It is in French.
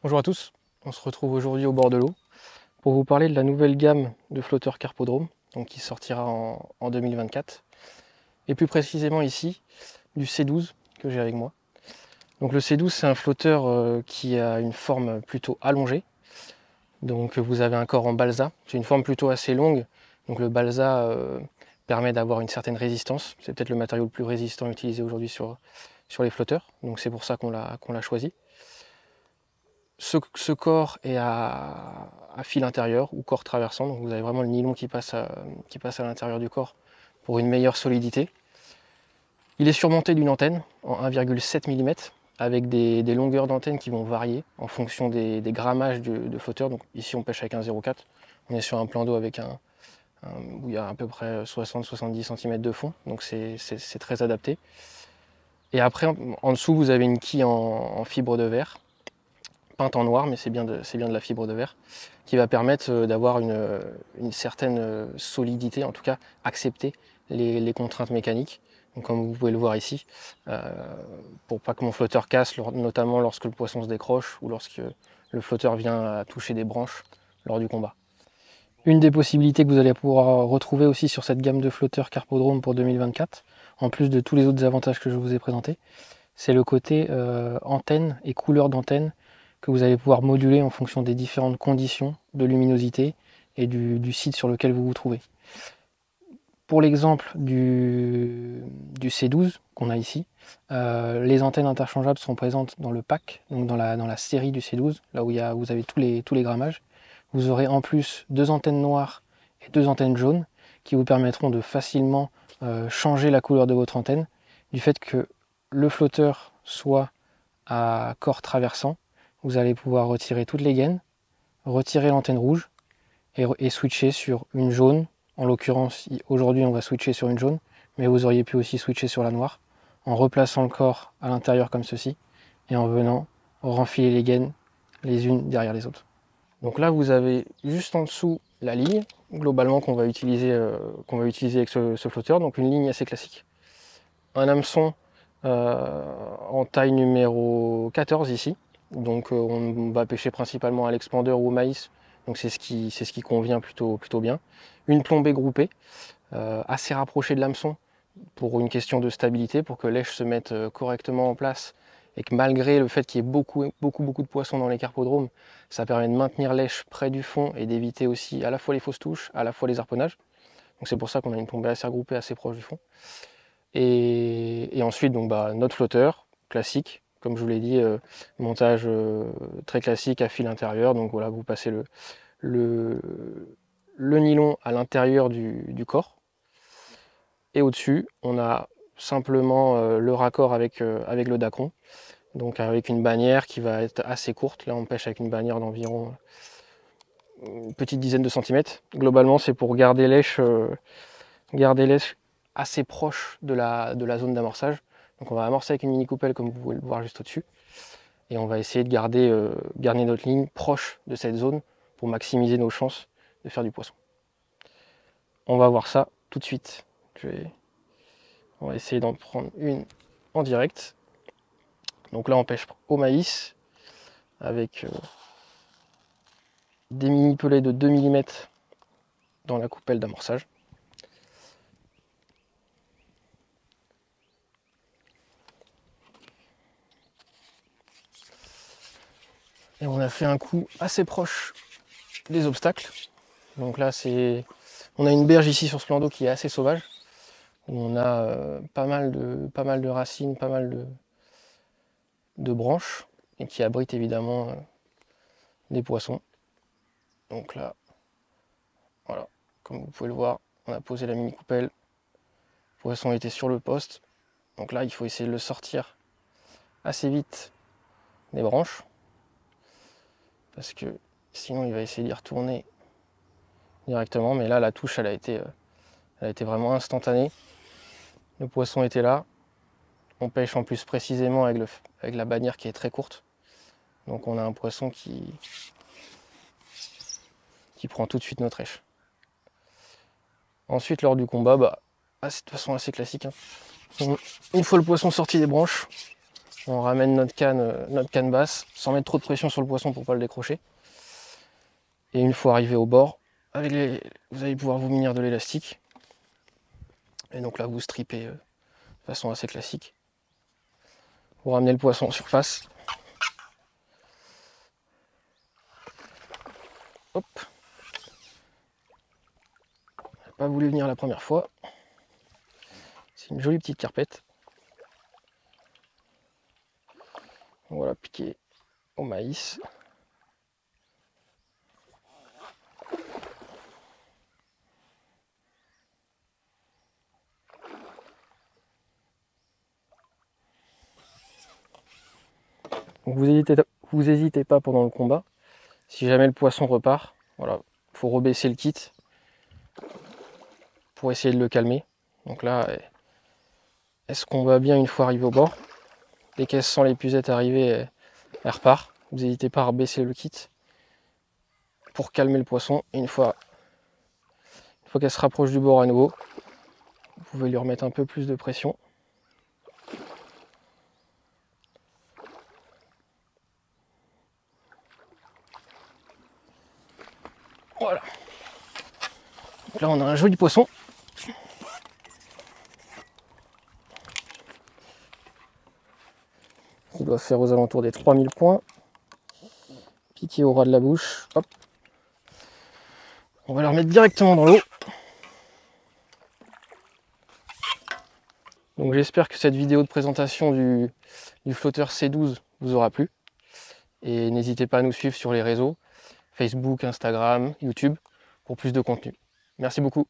Bonjour à tous, on se retrouve aujourd'hui au bord de l'eau pour vous parler de la nouvelle gamme de flotteurs Carpodrome, donc qui sortira en 2024, et plus précisément ici du C12 que j'ai avec moi. Donc le C12 c'est un flotteur qui a une forme plutôt allongée, donc vous avez un corps en balsa, c'est une forme plutôt assez longue, donc le balsa permet d'avoir une certaine résistance, c'est peut-être le matériau le plus résistant utilisé aujourd'hui sur les flotteurs, donc c'est pour ça qu'on l'a choisi. Ce corps est à fil intérieur ou corps traversant, donc vous avez vraiment le nylon qui passe à l'intérieur du corps pour une meilleure solidité. Il est surmonté d'une antenne en 1,7 mm avec des longueurs d'antenne qui vont varier en fonction des grammages de flotteur. Donc ici on pêche avec un 0,4, on est sur un plan d'eau avec où il y a à peu près 60-70 cm de fond, donc c'est très adapté. Et après en dessous vous avez une quille en fibre de verre peinte en noir, mais c'est bien de la fibre de verre, qui va permettre d'avoir une certaine solidité, en tout cas accepter les contraintes mécaniques. Donc, comme vous pouvez le voir ici, pour pas que mon flotteur casse, notamment lorsque le poisson se décroche ou lorsque le flotteur vient à toucher des branches lors du combat. Une des possibilités que vous allez pouvoir retrouver aussi sur cette gamme de flotteurs Carpodrome pour 2024, en plus de tous les autres avantages que je vous ai présentés, c'est le côté antenne et couleur d'antenne que vous allez pouvoir moduler en fonction des différentes conditions de luminosité et du site sur lequel vous vous trouvez. Pour l'exemple du C12 qu'on a ici, les antennes interchangeables sont présentes dans le pack, donc dans la série du C12, là où vous avez tous les grammages. Vous aurez en plus 2 antennes noires et 2 antennes jaunes qui vous permettront de facilement changer la couleur de votre antenne, du fait que le flotteur soit à corps traversant. Vous allez pouvoir retirer toutes les gaines, retirer l'antenne rouge et switcher sur une jaune. En l'occurrence, aujourd'hui on va switcher sur une jaune, mais vous auriez pu aussi switcher sur la noire en replaçant le corps à l'intérieur comme ceci et en venant renfiler les gaines les unes derrière les autres. Donc là vous avez juste en dessous la ligne globalement qu'on va utiliser avec ce flotteur, donc une ligne assez classique. Un hameçon en taille numéro 14 ici, donc on va pêcher principalement à l'expandeur ou au maïs, donc c'est ce qui convient plutôt bien. Une plombée groupée, assez rapprochée de l'hameçon pour une question de stabilité, pour que l'èche se mette correctement en place et que malgré le fait qu'il y ait beaucoup de poissons dans les carpodromes, ça permet de maintenir l'èche près du fond et d'éviter aussi à la fois les fausses touches, à la fois les harponnages. Donc c'est pour ça qu'on a une plombée assez regroupée, assez proche du fond. Et ensuite, donc, notre flotteur classique, comme je vous l'ai dit, montage très classique à fil intérieur. Donc voilà, vous passez le nylon à l'intérieur du corps. Et au-dessus, on a simplement le raccord avec le dacron. Donc avec une bannière qui va être assez courte. Là, on pêche avec une bannière d'environ une petite dizaine de centimètres. Globalement, c'est pour garder l'èche assez proche de la zone d'amorçage. Donc on va amorcer avec une mini coupelle comme vous pouvez le voir juste au-dessus. Et on va essayer de garder notre ligne proche de cette zone pour maximiser nos chances de faire du poisson. On va voir ça tout de suite. On va essayer d'en prendre une en direct. Donc là on pêche au maïs avec des mini pelets de 2 mm dans la coupelle d'amorçage. Et on a fait un coup assez proche des obstacles. Donc là on a une berge ici sur ce plan d'eau qui est assez sauvage, où on a pas mal de racines, pas mal de branches, et qui abrite évidemment des poissons. Donc là, voilà, comme vous pouvez le voir, on a posé la mini coupelle, le poisson était sur le poste. Donc là, il faut essayer de le sortir assez vite des branches, parce que sinon il va essayer d'y retourner directement. Mais là, la touche, elle a été vraiment instantanée. Le poisson était là. On pêche en plus précisément avec la bannière qui est très courte. Donc on a un poisson qui prend tout de suite notre èche. Ensuite, lors du combat, c'est de façon assez classique. Une fois le poisson sorti des branches, On ramène notre canne basse, sans mettre trop de pression sur le poisson pour pas le décrocher. Et une fois arrivé au bord, vous allez pouvoir vous munir de l'élastique. Et donc là, vous stripez de façon assez classique. Vous ramenez le poisson en surface. Hop. Il n'a pas voulu venir la première fois. C'est une jolie petite carpette. Voilà, piqué au maïs. Donc vous hésitez pas pendant le combat. Si jamais le poisson repart, voilà, faut rebaisser le kit pour essayer de le calmer. Donc là, elle se combat bien une fois arrivé au bord. Dès qu'elle sent l'épuisette arriver, elle repart. Vous n'hésitez pas à rebaisser le kit pour calmer le poisson. Et une fois qu'elle se rapproche du bord à nouveau, vous pouvez lui remettre un peu plus de pression. Voilà. Donc là, on a un joli poisson. Il doit faire aux alentours des 3000 points. Piqué au ras de la bouche. Hop. On va le remettre directement dans l'eau. Donc j'espère que cette vidéo de présentation du flotteur C12 vous aura plu. Et n'hésitez pas à nous suivre sur les réseaux, Facebook, Instagram, YouTube, pour plus de contenu. Merci beaucoup.